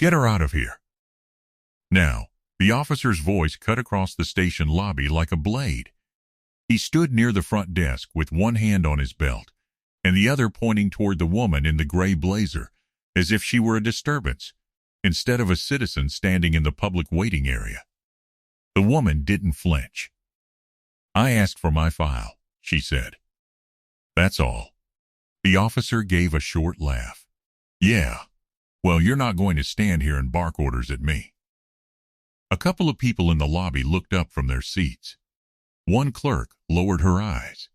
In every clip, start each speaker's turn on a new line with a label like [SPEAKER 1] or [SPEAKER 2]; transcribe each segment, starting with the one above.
[SPEAKER 1] Get her out of here. Now, the officer's voice cut across the station lobby like a blade. He stood near the front desk with one hand on his belt and the other pointing toward the woman in the gray blazer, as if she were a disturbance, instead of a citizen standing in the public waiting area. The woman didn't flinch. "I asked for my file," she said. "That's all." The officer gave a short laugh. "Yeah, well, you're not going to stand here and bark orders at me." A couple of people in the lobby looked up from their seats. One clerk lowered her eyes.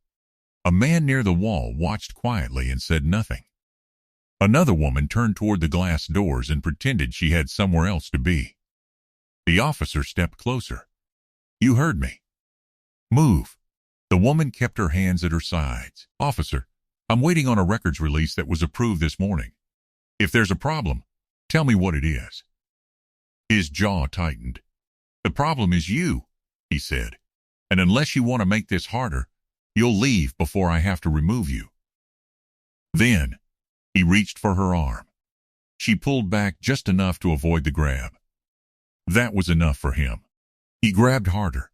[SPEAKER 1] A man near the wall watched quietly and said nothing. Another woman turned toward the glass doors and pretended she had somewhere else to be. The officer stepped closer. "You heard me. Move." The woman kept her hands at her sides. "Officer, I'm waiting on a records release that was approved this morning. If there's a problem, tell me what it is." His jaw tightened. "The problem is you," he said, "and unless you want to make this harder, you'll leave before I have to remove you." Then, he reached for her arm. She pulled back just enough to avoid the grab. That was enough for him. He grabbed harder,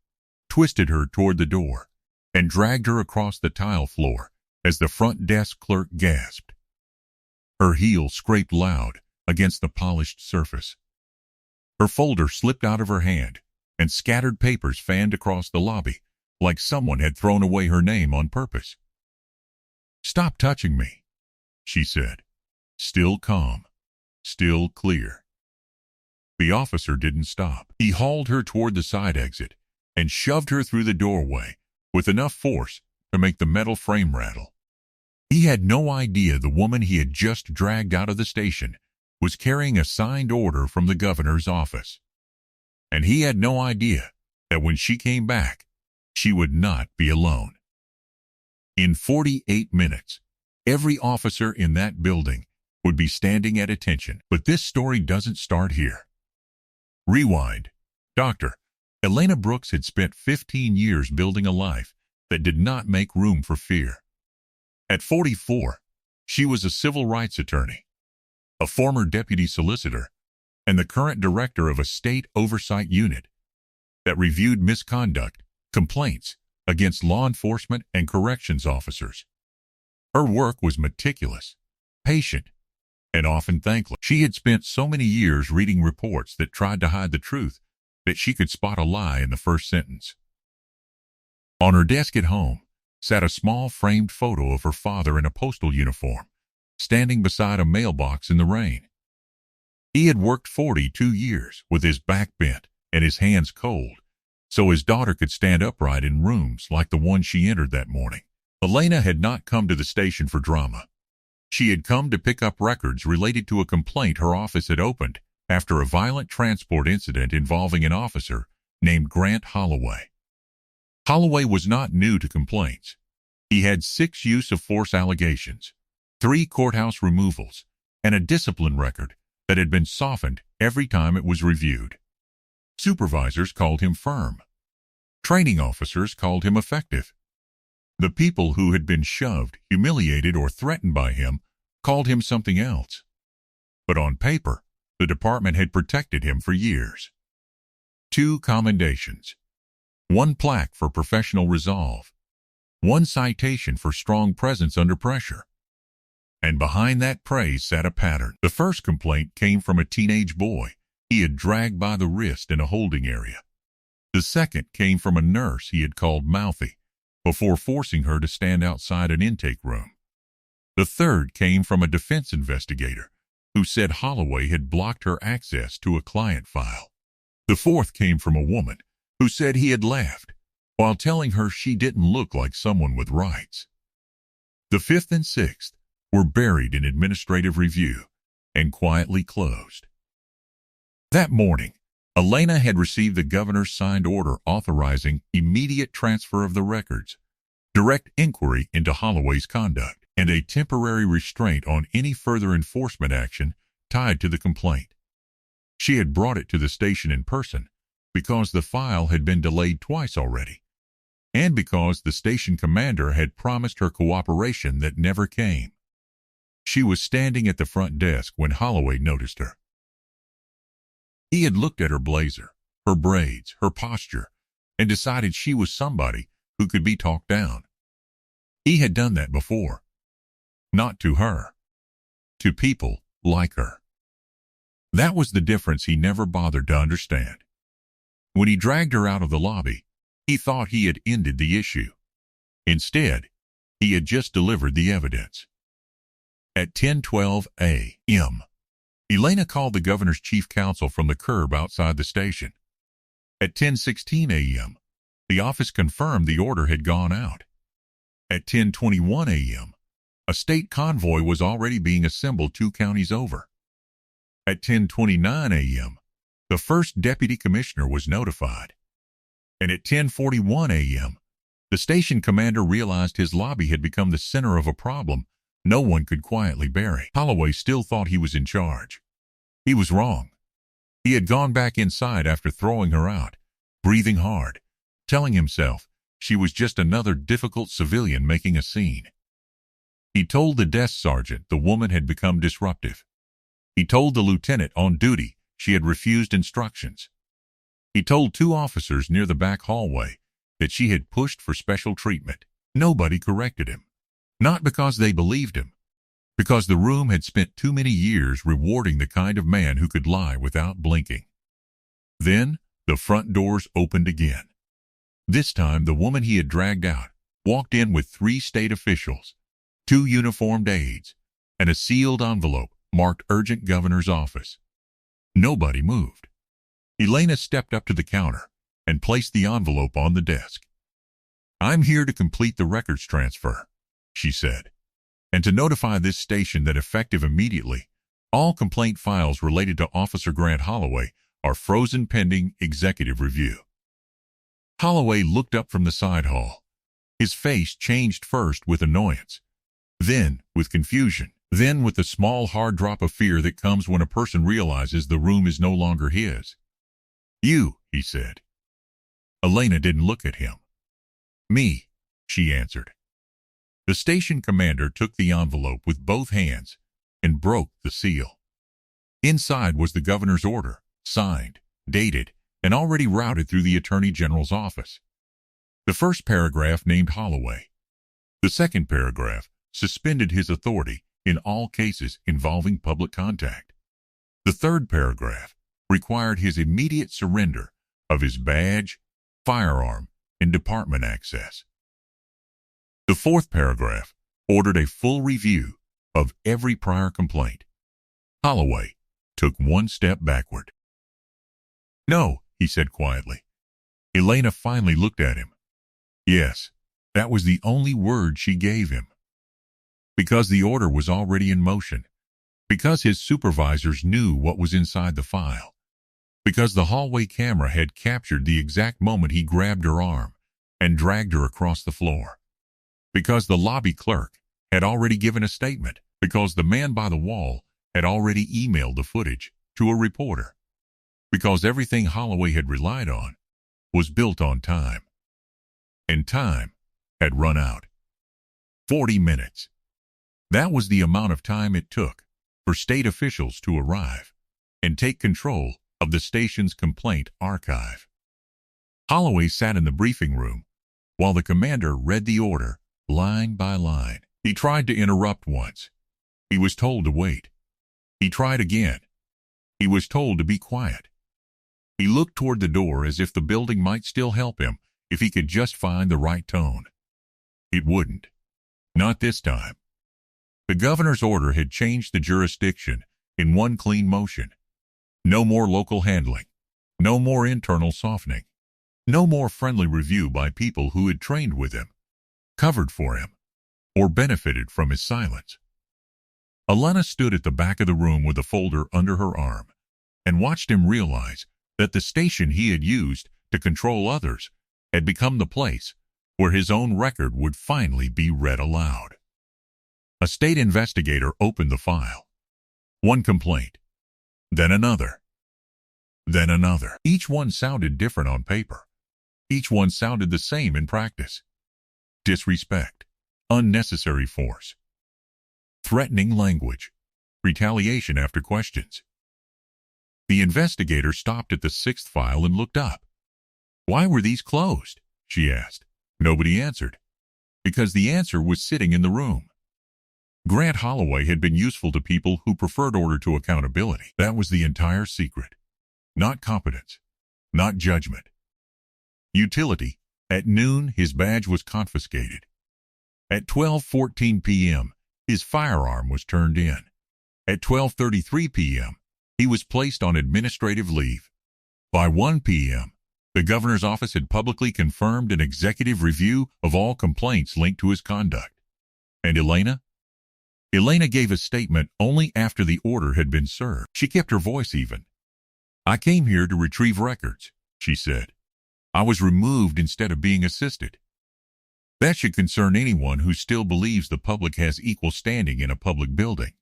[SPEAKER 1] twisted her toward the door, and dragged her across the tile floor as the front desk clerk gasped. Her heel scraped loud against the polished surface. Her folder slipped out of her hand, and scattered papers fanned across the lobby like someone had thrown away her name on purpose. "Stop touching me," she said, still calm, still clear. The officer didn't stop. He hauled her toward the side exit and shoved her through the doorway with enough force to make the metal frame rattle. He had no idea the woman he had just dragged out of the station was carrying a signed order from the governor's office. And he had no idea that when she came back, she would not be alone. In 48 minutes, every officer in that building would be standing at attention. But this story doesn't start here. Rewind. Dr. Elena Brooks had spent 15 years building a life that did not make room for fear. At 44, she was a civil rights attorney, a former deputy solicitor, and the current director of a state oversight unit that reviewed misconduct complaints against law enforcement and corrections officers. Her work was meticulous, patient, and often thankless. She had spent so many years reading reports that tried to hide the truth that she could spot a lie in the first sentence. On her desk at home sat a small framed photo of her father in a postal uniform, standing beside a mailbox in the rain. He had worked 42 years with his back bent and his hands cold, so his daughter could stand upright in rooms like the one she entered that morning. Elena had not come to the station for drama. She had come to pick up records related to a complaint her office had opened after a violent transport incident involving an officer named Grant Holloway. Holloway was not new to complaints. He had 6 use-of-force allegations, 3 courthouse removals, and a discipline record that had been softened every time it was reviewed. Supervisors called him firm. Training officers called him effective. The people who had been shoved, humiliated, or threatened by him called him something else. But on paper, the department had protected him for years. 2 commendations. 1 plaque for professional resolve. 1 citation for strong presence under pressure. And behind that praise sat a pattern. The first complaint came from a teenage boy he had dragged by the wrist in a holding area. The second came from a nurse he had called mouthy before forcing her to stand outside an intake room. The third came from a defense investigator who said Holloway had blocked her access to a client file. The fourth came from a woman who said he had laughed while telling her she didn't look like someone with rights. The fifth and sixth were buried in administrative review and quietly closed. That morning, Elena had received the governor's signed order authorizing immediate transfer of the records, direct inquiry into Holloway's conduct, and a temporary restraint on any further enforcement action tied to the complaint. She had brought it to the station in person because the file had been delayed twice already, and because the station commander had promised her cooperation that never came. She was standing at the front desk when Holloway noticed her. He had looked at her blazer, her braids, her posture, and decided she was somebody who could be talked down. He had done that before. Not to her. To people like her. That was the difference he never bothered to understand. When he dragged her out of the lobby, he thought he had ended the issue. Instead, he had just delivered the evidence. At 10:12 a.m., Elena called the governor's chief counsel from the curb outside the station. At 10:16 a.m., the office confirmed the order had gone out. At 10:21 a.m., a state convoy was already being assembled 2 counties over. At 10:29 a.m., the first deputy commissioner was notified. And at 10:41 a.m., the station commander realized his lobby had become the center of a problem no one could quietly bury. Holloway still thought he was in charge. He was wrong. He had gone back inside after throwing her out, breathing hard, telling himself she was just another difficult civilian making a scene. He told the desk sergeant the woman had become disruptive. He told the lieutenant on duty she had refused instructions. He told 2 officers near the back hallway that she had pushed for special treatment. Nobody corrected him. Not because they believed him, because the room had spent too many years rewarding the kind of man who could lie without blinking. Then the front doors opened again. This time the woman he had dragged out walked in with 3 state officials, 2 uniformed aides, and a sealed envelope marked Urgent Governor's Office. Nobody moved. Elena stepped up to the counter and placed the envelope on the desk. "I'm here to complete the records transfer," she said, "and to notify this station that effective immediately, all complaint files related to Officer Grant Holloway are frozen pending executive review." Holloway looked up from the side hall. His face changed first with annoyance, then with confusion, then with the small hard drop of fear that comes when a person realizes the room is no longer his. "You," he said. Elena didn't look at him. "Me," she answered. The station commander took the envelope with both hands and broke the seal. Inside was the governor's order, signed, dated, and already routed through the Attorney General's office. The first paragraph named Holloway. The second paragraph suspended his authority in all cases involving public contact. The third paragraph required his immediate surrender of his badge, firearm, and department access. The fourth paragraph ordered a full review of every prior complaint. Holloway took one step backward. "No," he said quietly. Elena finally looked at him. Yes, that was the only word she gave him. Because the order was already in motion. Because his supervisors knew what was inside the file. Because the hallway camera had captured the exact moment he grabbed her arm and dragged her across the floor. Because the lobby clerk had already given a statement. Because the man by the wall had already emailed the footage to a reporter. Because everything Holloway had relied on was built on time. And time had run out. 40 minutes. That was the amount of time it took for state officials to arrive and take control of the station's complaint archive. Holloway sat in the briefing room while the commander read the order line by line. He tried to interrupt once. He was told to wait. He tried again. He was told to be quiet. He looked toward the door as if the building might still help him if he could just find the right tone. It wouldn't. Not this time. The governor's order had changed the jurisdiction in one clean motion. No more local handling. No more internal softening. No more friendly review by people who had trained with him, covered for him, or benefited from his silence. Elena stood at the back of the room with a folder under her arm and watched him realize that the station he had used to control others had become the place where his own record would finally be read aloud. A state investigator opened the file. One complaint, then another, then another. Each one sounded different on paper. Each one sounded the same in practice. Disrespect, unnecessary force, threatening language, retaliation after questions. The investigator stopped at the 6th file and looked up. "Why were these closed?" she asked. Nobody answered, because the answer was sitting in the room. Grant Holloway had been useful to people who preferred order to accountability. That was the entire secret. Not competence, not judgment. Utility. At noon, his badge was confiscated. At 12:14 p.m., his firearm was turned in. At 12:33 p.m., he was placed on administrative leave. By 1 p.m., the governor's office had publicly confirmed an executive review of all complaints linked to his conduct. And Elena? Elena gave a statement only after the order had been served. She kept her voice even. "I came here to retrieve records," she said. "I was removed instead of being assisted." That should concern anyone who still believes the public has equal standing in a public building.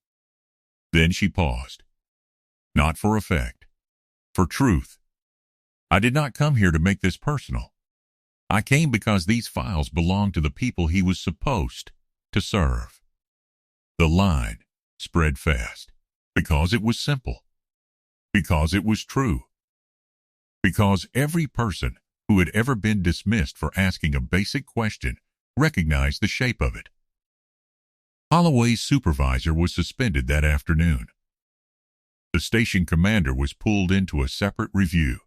[SPEAKER 1] Then she paused. "Not for effect. For truth. I did not come here to make this personal. I came because these files belong to the people he was supposed to serve." The line spread fast. Because it was simple. Because it was true. Because every person who had ever been dismissed for asking a basic question recognized the shape of it. Holloway's supervisor was suspended that afternoon. The station commander was pulled into a separate review.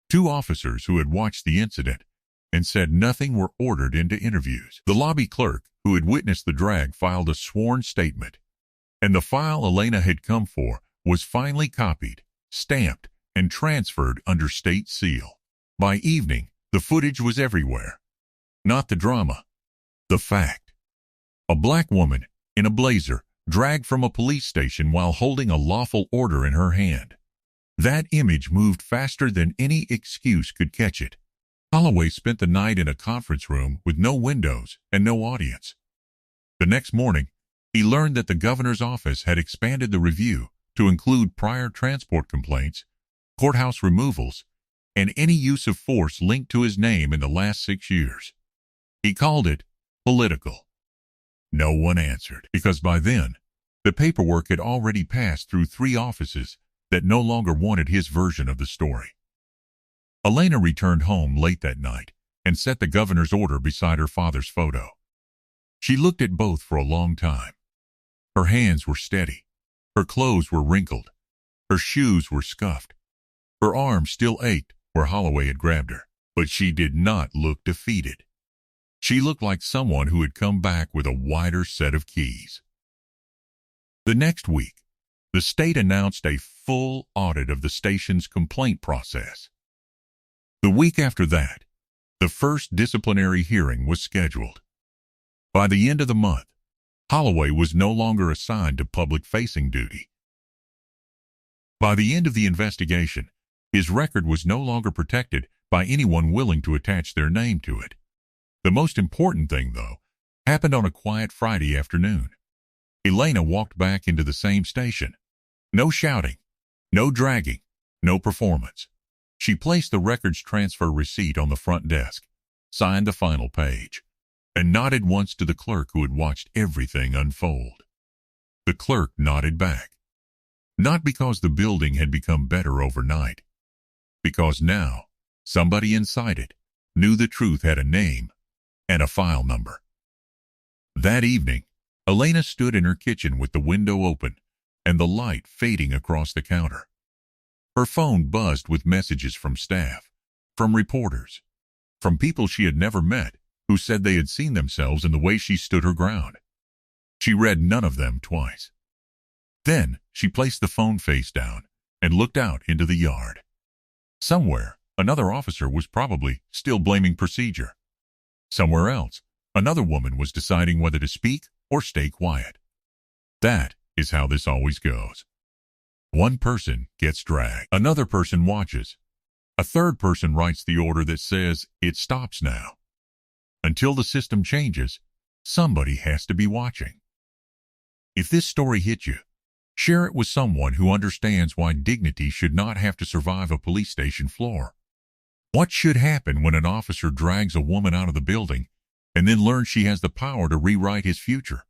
[SPEAKER 1] 2 officers who had watched the incident and said nothing were ordered into interviews. The lobby clerk who had witnessed the drag filed a sworn statement, and the file Elena had come for was finally copied, stamped, and transferred under state seal. By evening, the footage was everywhere. Not the drama, the fact. A black woman, in a blazer, dragged from a police station while holding a lawful order in her hand. That image moved faster than any excuse could catch it. Holloway spent the night in a conference room with no windows and no audience. The next morning, he learned that the governor's office had expanded the review to include prior transport complaints, courthouse removals, and any use of force linked to his name in the last 6 years. He called it political. No one answered, because by then, the paperwork had already passed through 3 offices that no longer wanted his version of the story. Elena returned home late that night and set the governor's order beside her father's photo. She looked at both for a long time. Her hands were steady. Her clothes were wrinkled. Her shoes were scuffed. Her arm still ached where Holloway had grabbed her, but she did not look defeated. She looked like someone who had come back with a wider set of keys. The next week, the state announced a full audit of the station's complaint process. The week after that, the first disciplinary hearing was scheduled. By the end of the month, Holloway was no longer assigned to public-facing duty. By the end of the investigation, his record was no longer protected by anyone willing to attach their name to it. The most important thing, though, happened on a quiet Friday afternoon. Elena walked back into the same station. No shouting, no dragging, no performance. She placed the records transfer receipt on the front desk, signed the final page, and nodded once to the clerk who had watched everything unfold. The clerk nodded back. Not because the building had become better overnight, because now somebody inside it knew the truth had a name and a file number. That evening, Elena stood in her kitchen with the window open and the light fading across the counter. Her phone buzzed with messages from staff, from reporters, from people she had never met who said they had seen themselves in the way she stood her ground. She read none of them twice. Then she placed the phone face down and looked out into the yard. Somewhere, another officer was probably still blaming procedure. Somewhere else, another woman was deciding whether to speak or stay quiet. That is how this always goes. One person gets dragged. Another person watches. A third person writes the order that says it stops now. Until the system changes, somebody has to be watching. If this story hit you, share it with someone who understands why dignity should not have to survive a police station floor. What should happen when an officer drags a woman out of the building and then learns she has the power to rewrite his future?